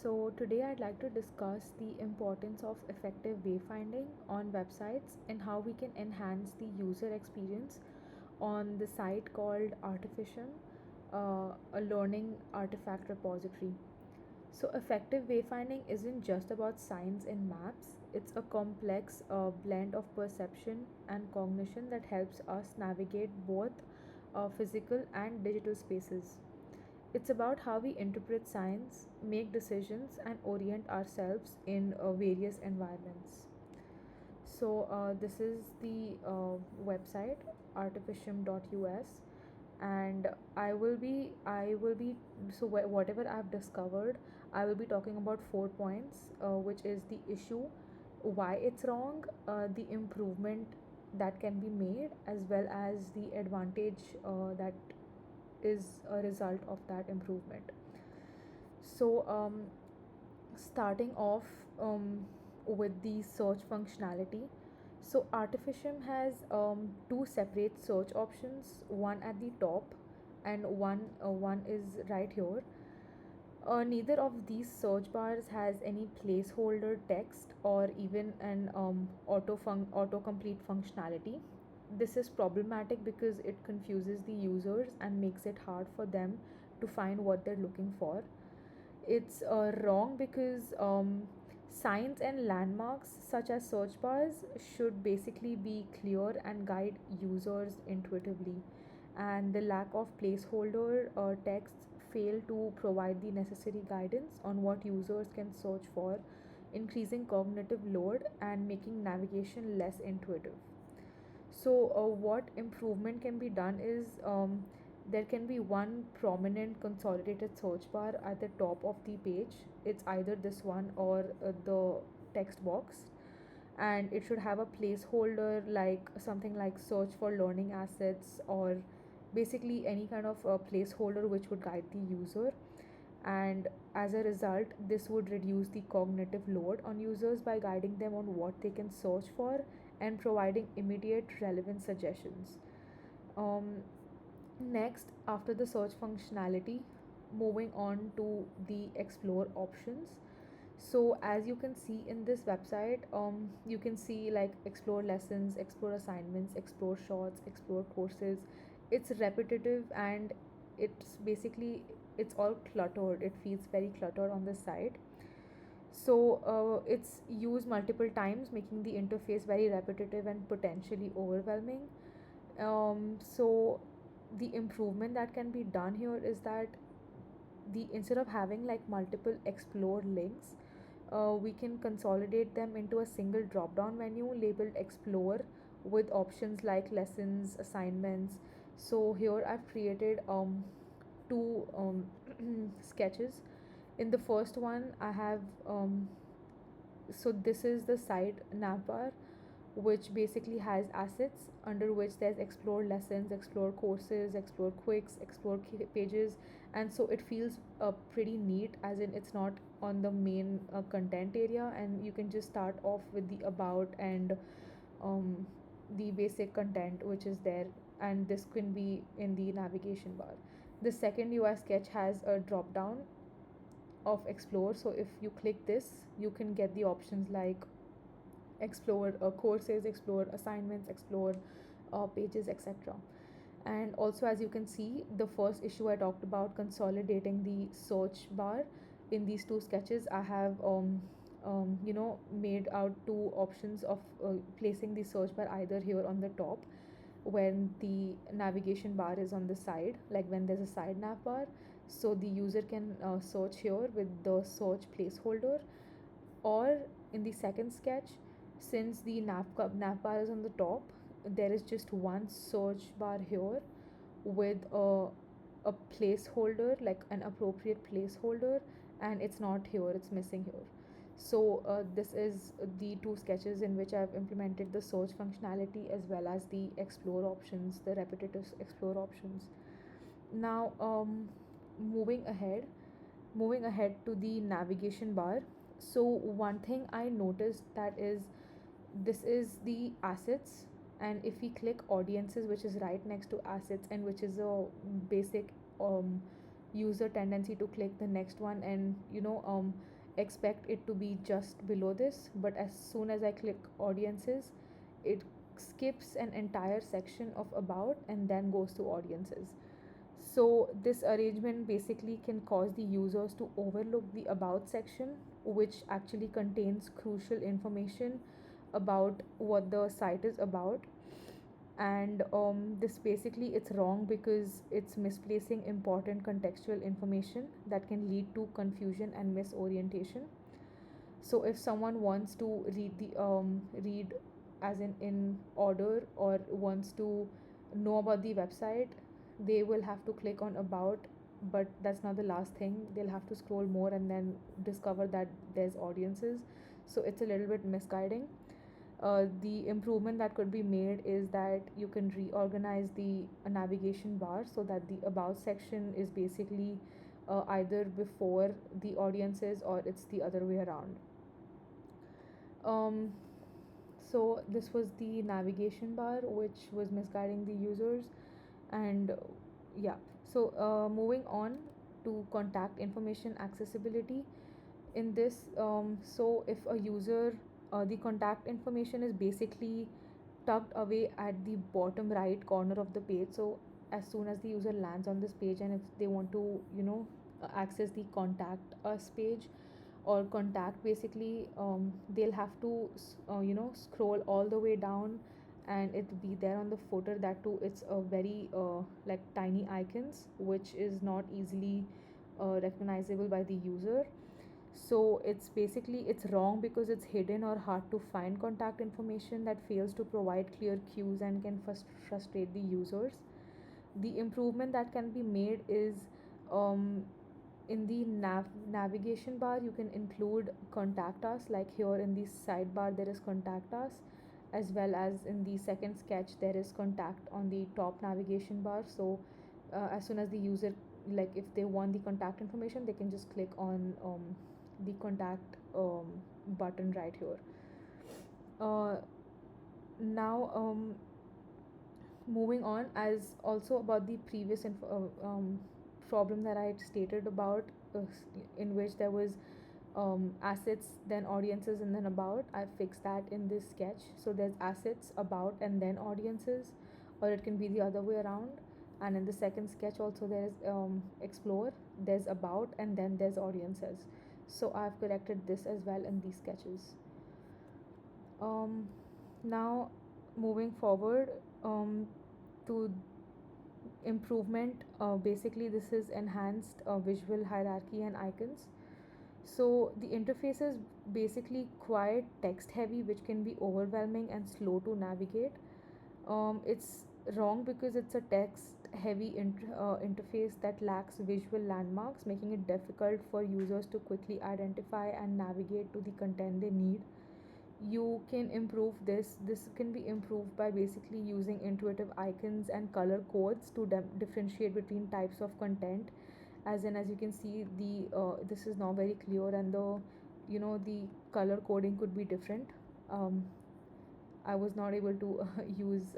So, today I'd like to discuss the importance of effective wayfinding on websites and how we can enhance the user experience on the site called Artificium, a learning artifact repository. So, effective wayfinding isn't just about signs and maps, it's a complex blend of perception and cognition that helps us navigate both physical and digital spaces. It's about how we interpret science, make decisions, and orient ourselves in various environments. So, this is the website artificium.us, and I will be so whatever I've discovered, I will be talking about 4 points, which is the issue, why it's wrong, the improvement that can be made, as well as the advantage that is a result of that improvement. So, starting off with the search functionality. So, Artificium has two separate search options, one at the top and one is right here. Neither of these search bars has any placeholder text or even an autocomplete functionality. This is problematic because it confuses the users and makes it hard for them to find what they're looking for. It's wrong because signs and landmarks, such as search bars, should basically be clear and guide users intuitively. And the lack of placeholder texts fail to provide the necessary guidance on what users can search for, increasing cognitive load and making navigation less intuitive. So, what improvement can be done is there can be one prominent consolidated search bar at the top of the page. It's either this one or the text box, and it should have a placeholder like something like search for learning assets, or basically any kind of placeholder which would guide the user. And as a result, this would reduce the cognitive load on users by guiding them on what they can search for and providing immediate relevant suggestions. um, Next, after the search functionality, moving on to the explore options. So as you can see in this website, you can see like explore lessons, explore assignments, explore shorts, explore courses. It's repetitive, and it's basically it's all cluttered. It feels very cluttered on the site. So it's used multiple times, making the interface very repetitive and potentially overwhelming. So the improvement that can be done here is that the instead of having like multiple explore links, we can consolidate them into a single drop down menu labeled explore, with options like lessons, assignments. So here I've created two sketches. In the first one I have so this is the site navbar, which basically has assets under which there's explore lessons, explore courses, explore quicks, explore pages. And so it feels pretty neat, as in it's not on the main content area, and you can just start off with the about and um, the basic content which is there, and this can be in the navigation bar. The second UI sketch has a drop down of explore, so if you click this, you can get the options like explore courses, explore assignments, explore pages, etc. And also, as you can see, the first issue I talked about, consolidating the search bar, in these two sketches I have made out two options of placing the search bar either here on the top when the navigation bar is on the side, like when there's a side nav bar, so the user can search here with the search placeholder. Or in the second sketch, since the nav bar is on the top, there is just one search bar here with a placeholder, like an appropriate placeholder, and it's not here, it's missing here. So this is the two sketches in which I've implemented the search functionality as well as the explore options, the repetitive explore options. Now, moving ahead moving ahead to the navigation bar. So one thing I noticed, that is, this is the assets, and if we click audiences, which is right next to assets and which is a basic um, user tendency to click the next one and expect it to be just below this, but as soon as I click audiences, it skips an entire section of about and then goes to audiences. So this arrangement basically can cause the users to overlook the about section, which actually contains crucial information about what the site is about. And this basically, it's wrong because it's misplacing important contextual information that can lead to confusion and misorientation. So if someone wants to read as in order, or wants to know about the website, they will have to click on about, but that's not the last thing. They'll have to scroll more and then discover that there's audiences. So it's a little bit misguiding. The improvement that could be made is that you can reorganize the navigation bar so that the about section is basically either before the audiences or it's the other way around. um, so this was the navigation bar which was misguiding the users. And yeah, so moving on to contact information accessibility. In this, so if a user, the contact information is basically tucked away at the bottom right corner of the page. So as soon as the user lands on this page, and if they want to access the contact us page or contact, basically they'll have to scroll all the way down, and it be there on the footer. That too, it's a very like tiny icons which is not easily recognizable by the user. So it's basically, it's wrong because it's hidden or hard to find contact information that fails to provide clear cues and can frustrate the users. The improvement that can be made is, um, in the navigation bar you can include contact us, like here in the sidebar there is contact us, as well as in the second sketch there is contact on the top navigation bar. So as soon as the user, like if they want the contact information, they can just click on the contact button right here. uh, Now, moving on, as also about the previous problem that I had stated about, in which there was assets, then audiences, and then about. I fixed that in this sketch. So there's assets, about, and then audiences, or it can be the other way around. And in the second sketch also there's explore, there's about, and then there's audiences. So I've corrected this as well in these sketches. um, Now, moving forward, to improvement, basically this is enhanced visual hierarchy and icons. So the interface is basically quite text heavy, which can be overwhelming and slow to navigate. It's wrong because it's a text heavy interface that lacks visual landmarks, making it difficult for users to quickly identify and navigate to the content they need. You can improve this can be improved by basically using intuitive icons and color codes to differentiate between types of content. As you can see, the this is now very clear, and the color coding could be different. I was not able to use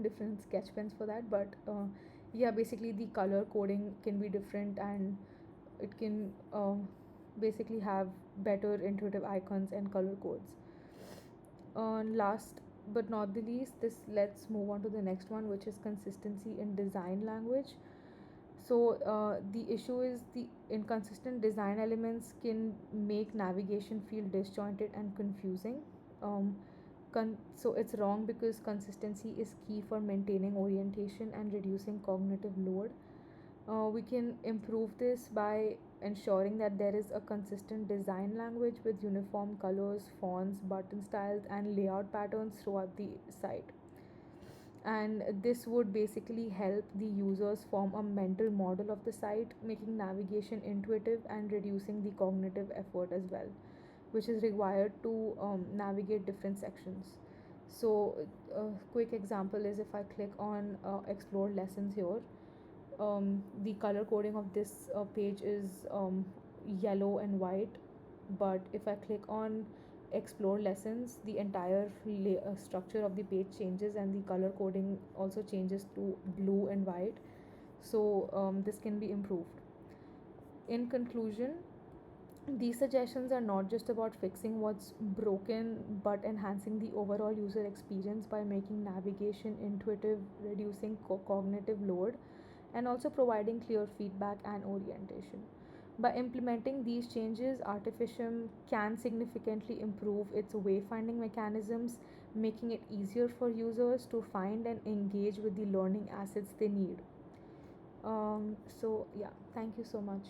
different sketch pens for that, but yeah, basically the color coding can be different, and it can basically have better intuitive icons and color codes. Last but not the least, this let's move on to the next one, which is consistency in design language. So the issue is the inconsistent design elements can make navigation feel disjointed and confusing. um, so it's wrong because consistency is key for maintaining orientation and reducing cognitive load. We can improve this by ensuring that there is a consistent design language with uniform colors, fonts, button styles, and layout patterns throughout the site. And this would basically help the users form a mental model of the site, making navigation intuitive and reducing the cognitive effort as well, which is required to navigate different sections. So, a quick example is if I click on explore lessons here, the color coding of this page is yellow and white. But if I click on explore lessons, the entire structure of the page changes, and the color coding also changes to blue and white. so this can be improved. In conclusion, these suggestions are not just about fixing what's broken but enhancing the overall user experience by making navigation intuitive, reducing cognitive load, and also providing clear feedback and orientation. By implementing these changes, Artificium can significantly improve its wayfinding mechanisms, making it easier for users to find and engage with the learning assets they need. Yeah, thank you so much.